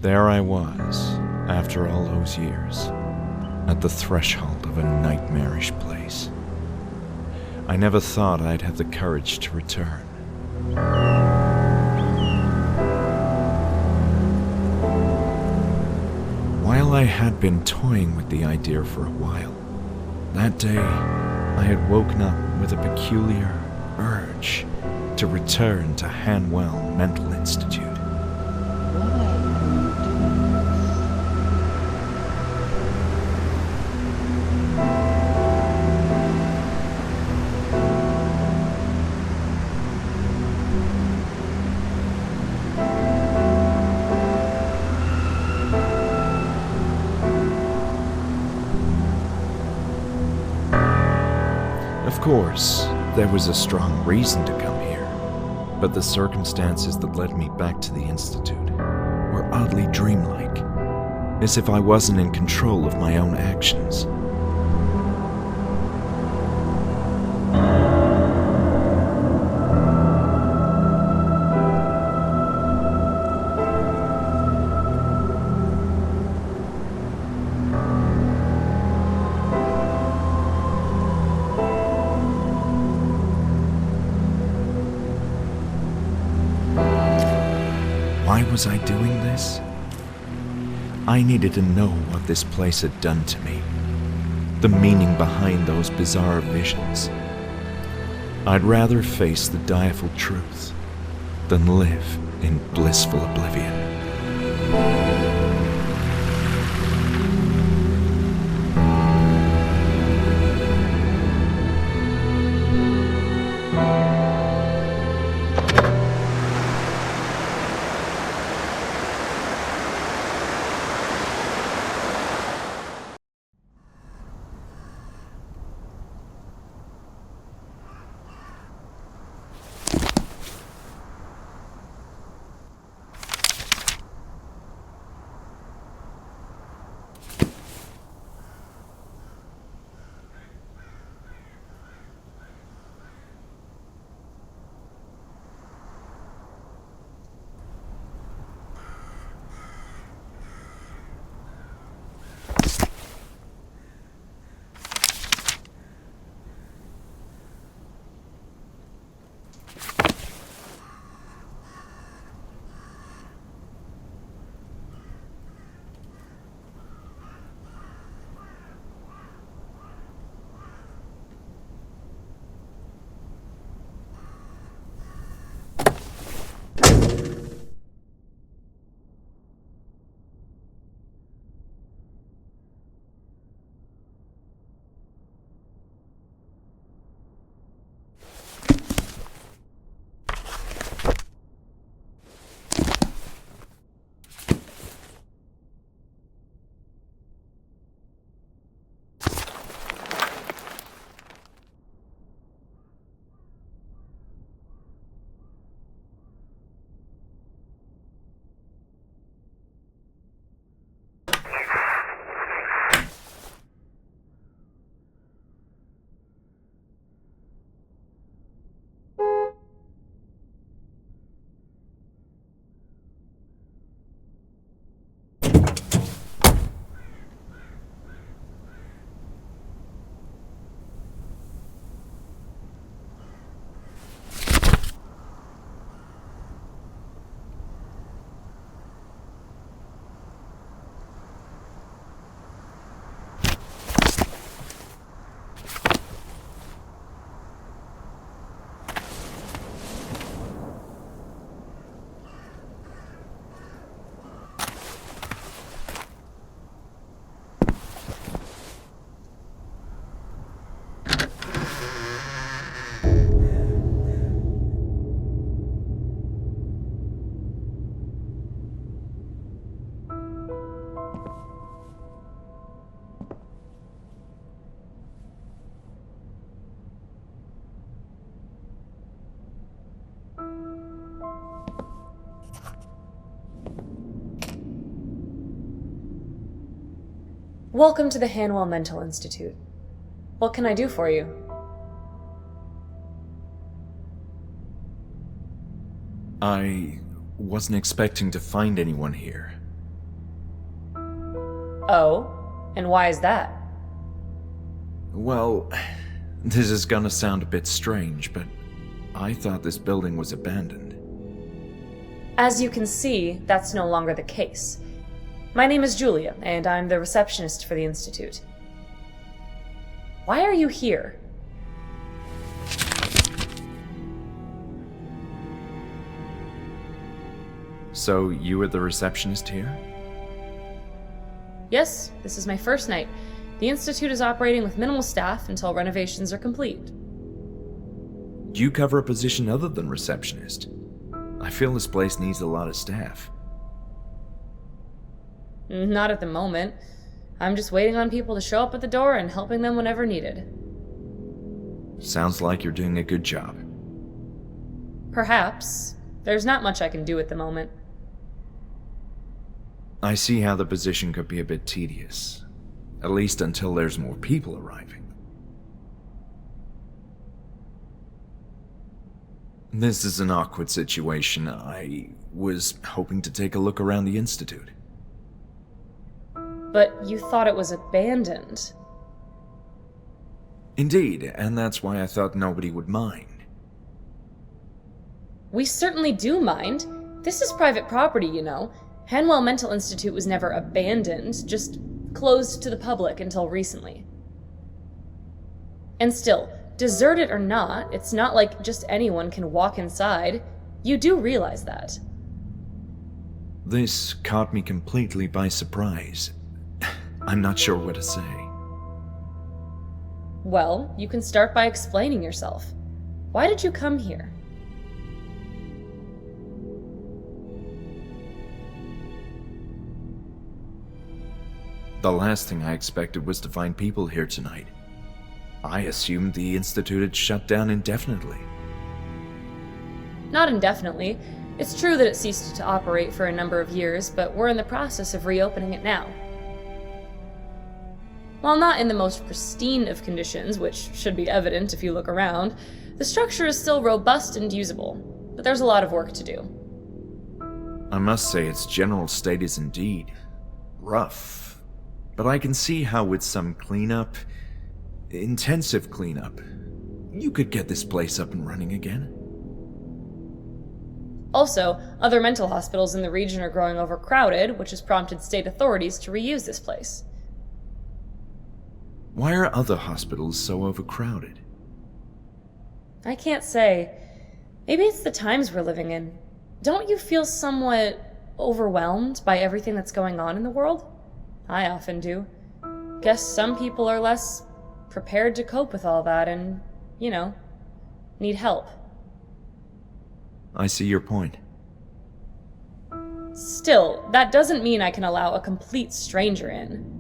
There I was, after all those years, at the threshold of a nightmarish place. I never thought I'd have the courage to return. While I had been toying with the idea for a while, that day I had woken up with a peculiar urge to return to Hanwella Mental Institute. Of course, there was a strong reason to come here, but the circumstances that led me back to the Institute were oddly dreamlike, as if I wasn't in control of my own actions. Why was I doing this? I needed to know what this place had done to me, the meaning behind those bizarre visions. I'd rather face the direful truth than live in blissful oblivion. Welcome to the Hanwella Mental Institute. What can I do for you? I wasn't expecting to find anyone here. Oh? And why is that? Well, this is gonna sound a bit strange, but I thought this building was abandoned. As you can see, that's no longer the case. My name is Julia, and I'm the receptionist for the Institute. Why are you here? So you were the receptionist here? Yes, this is my first night. The Institute is operating with minimal staff until renovations are complete. Do you cover a position other than receptionist? I feel this place needs a lot of staff. Not at the moment. I'm just waiting on people to show up at the door and helping them whenever needed. Sounds like you're doing a good job. Perhaps. There's not much I can do at the moment. I see how the position could be a bit tedious. At least until there's more people arriving. This is an awkward situation. I was hoping to take a look around the Institute. But you thought it was abandoned. Indeed, and that's why I thought nobody would mind. We certainly do mind. This is private property, you know. Hanwell Mental Institute was never abandoned, just closed to the public until recently. And still, deserted or not, it's not like just anyone can walk inside. You do realize that. This caught me completely by surprise. I'm not sure what to say. Well, you can start by explaining yourself. Why did you come here? The last thing I expected was to find people here tonight. I assumed the Institute had shut down indefinitely. Not indefinitely. It's true that it ceased to operate for a number of years, but we're in the process of reopening it now. While not in the most pristine of conditions, which should be evident if you look around, the structure is still robust and usable, but there's a lot of work to do. I must say its general state is indeed rough. But I can see how with some cleanup, intensive cleanup, you could get this place up and running again. Also, other mental hospitals in the region are growing overcrowded, which has prompted state authorities to reuse this place. Why are other hospitals so overcrowded? I can't say. Maybe it's the times we're living in. Don't you feel somewhat overwhelmed by everything that's going on in the world? I often do. Guess some people are less prepared to cope with all that and, need help. I see your point. Still, that doesn't mean I can allow a complete stranger in.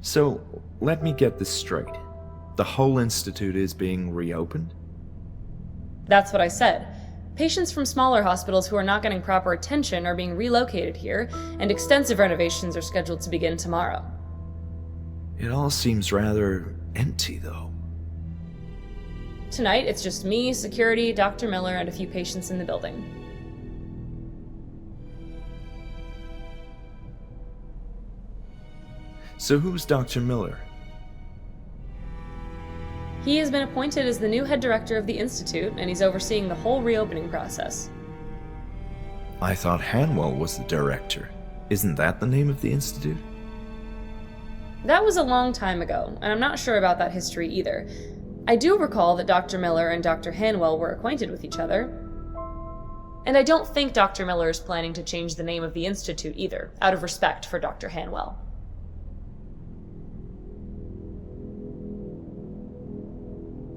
So, let me get this straight. The whole institute is being reopened? That's what I said. Patients from smaller hospitals who are not getting proper attention are being relocated here, and extensive renovations are scheduled to begin tomorrow. It all seems rather empty, though. Tonight, it's just me, security, Dr. Miller, and a few patients in the building. So who's Dr. Miller? He has been appointed as the new head director of the Institute, and he's overseeing the whole reopening process. I thought Hanwell was the director. Isn't that the name of the institute? That was a long time ago, and I'm not sure about that history either. I do recall that Dr. Miller and Dr. Hanwell were acquainted with each other. And I don't think Dr. Miller is planning to change the name of the Institute either, out of respect for Dr. Hanwell.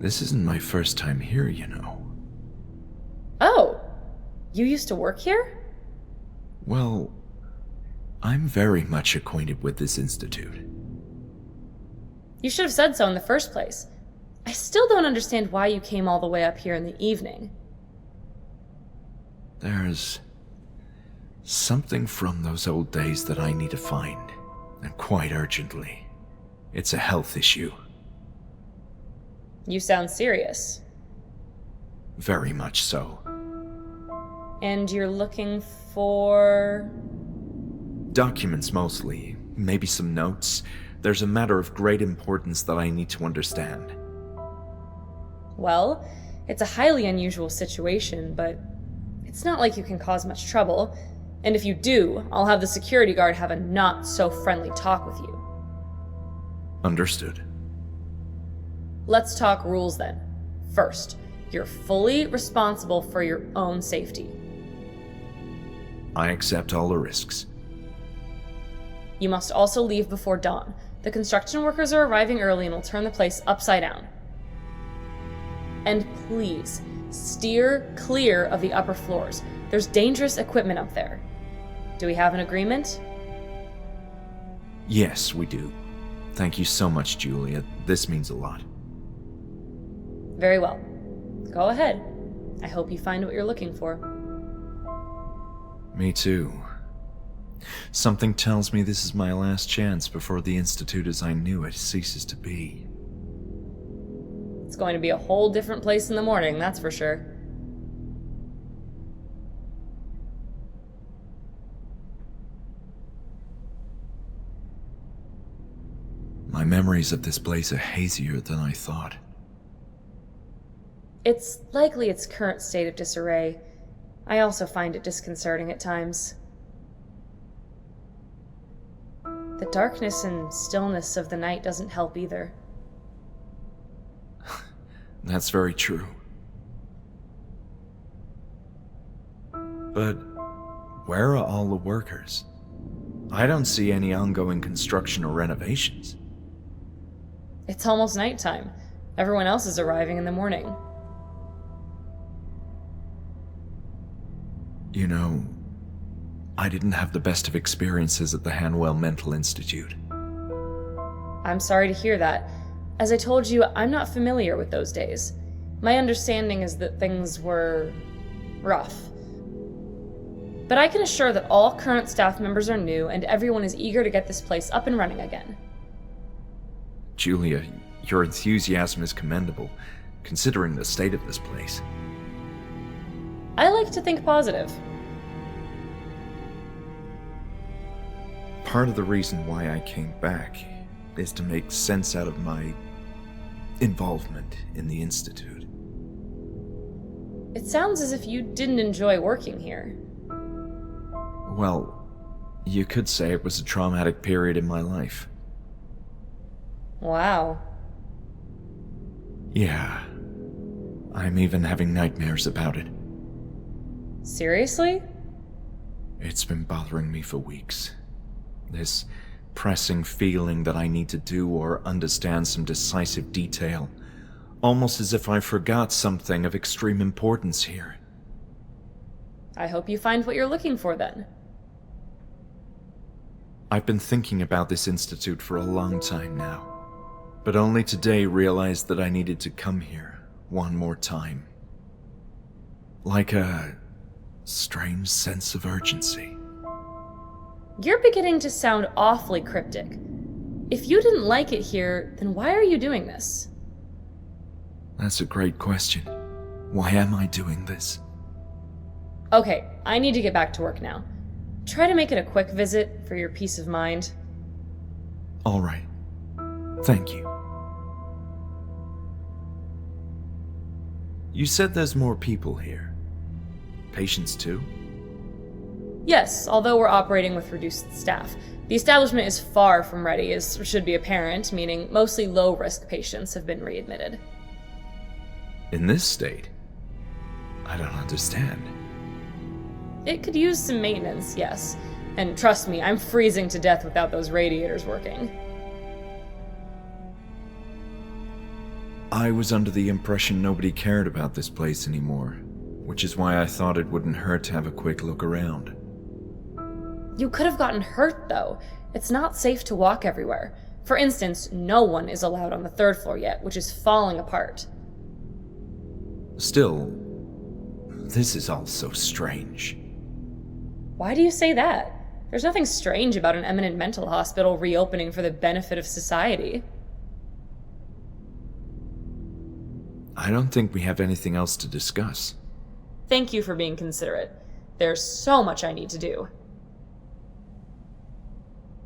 This isn't my first time here, you know. Oh! You used to work here? Well, I'm very much acquainted with this institute. You should have said so in the first place. I still don't understand why you came all the way up here in the evening. There's something from those old days that I need to find, and quite urgently. It's a health issue. You sound serious. Very much so. And you're looking for... Documents mostly, maybe some notes. There's a matter of great importance that I need to understand. Well, it's a highly unusual situation, but it's not like you can cause much trouble. And if you do, I'll have the security guard have a not-so-friendly talk with you. Understood. Let's talk rules then. First, you're fully responsible for your own safety. I accept all the risks. You must also leave before dawn. The construction workers are arriving early and will turn the place upside down. And please, steer clear of the upper floors. There's dangerous equipment up there. Do we have an agreement? Yes, we do. Thank you so much, Julia. This means a lot. Very well. Go ahead. I hope you find what you're looking for. Me too. Something tells me this is my last chance before the Institute as I knew it ceases to be. It's going to be a whole different place in the morning, that's for sure. My memories of this place are hazier than I thought. It's likely its current state of disarray. I also find it disconcerting at times. The darkness and stillness of the night doesn't help either. That's very true. But where are all the workers? I don't see any ongoing construction or renovations. It's almost nighttime. Everyone else is arriving in the morning. You know, I didn't have the best of experiences at the Hanwella Mental Institute. I'm sorry to hear that. As I told you, I'm not familiar with those days. My understanding is that things were rough. But I can assure that all current staff members are new and everyone is eager to get this place up and running again. Julia, your enthusiasm is commendable, considering the state of this place. I like to think positive. Part of the reason why I came back is to make sense out of my involvement in the Institute. It sounds as if you didn't enjoy working here. Well, you could say it was a traumatic period in my life. Wow. Yeah. I'm even having nightmares about it. Seriously? It's been bothering me for weeks. This pressing feeling that I need to do or understand some decisive detail, almost as if I forgot something of extreme importance here. I hope you find what you're looking for then. I've been thinking about this institute for a long time now, but only today realized that I needed to come here one more time. Like a strange sense of urgency. You're beginning to sound awfully cryptic. If you didn't like it here, then why are you doing this? That's a great question. Why am I doing this? Okay, I need to get back to work now. Try to make it a quick visit for your peace of mind. All right. Thank you. You said there's more people here. Patients too? Yes, although we're operating with reduced staff. The establishment is far from ready, as should be apparent, meaning mostly low-risk patients have been readmitted. In this state? I don't understand. It could use some maintenance, yes. And trust me, I'm freezing to death without those radiators working. I was under the impression nobody cared about this place anymore, which is why I thought it wouldn't hurt to have a quick look around. You could have gotten hurt, though. It's not safe to walk everywhere. For instance, no one is allowed on the third floor yet, which is falling apart. Still, this is all so strange. Why do you say that? There's nothing strange about an eminent mental hospital reopening for the benefit of society. I don't think we have anything else to discuss. Thank you for being considerate. There's so much I need to do.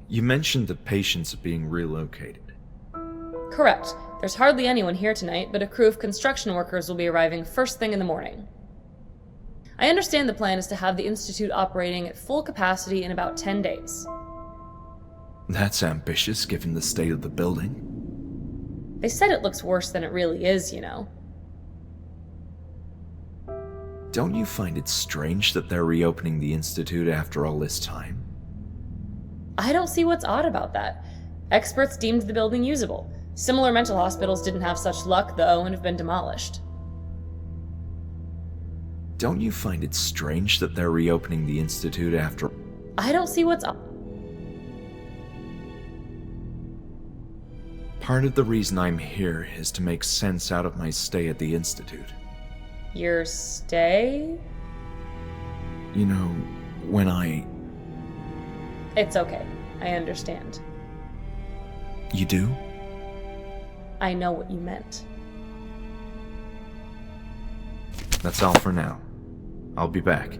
You mentioned that patients are being relocated. Correct. There's hardly anyone here tonight, but a crew of construction workers will be arriving first thing in the morning. I understand the plan is to have the Institute operating at full capacity in about 10 days. That's ambitious given the state of the building. They said it looks worse than it really is, you know. Don't you find it strange that they're reopening the Institute after all this time? I don't see what's odd about that. Experts deemed the building usable. Similar mental hospitals didn't have such luck, though, and have been demolished. Don't you find it strange that they're reopening the Institute after... I don't see what's odd. Part of the reason I'm here is to make sense out of my stay at the Institute. Your stay? You know, when I... It's okay. I understand. You do? I know what you meant. That's all for now. I'll be back.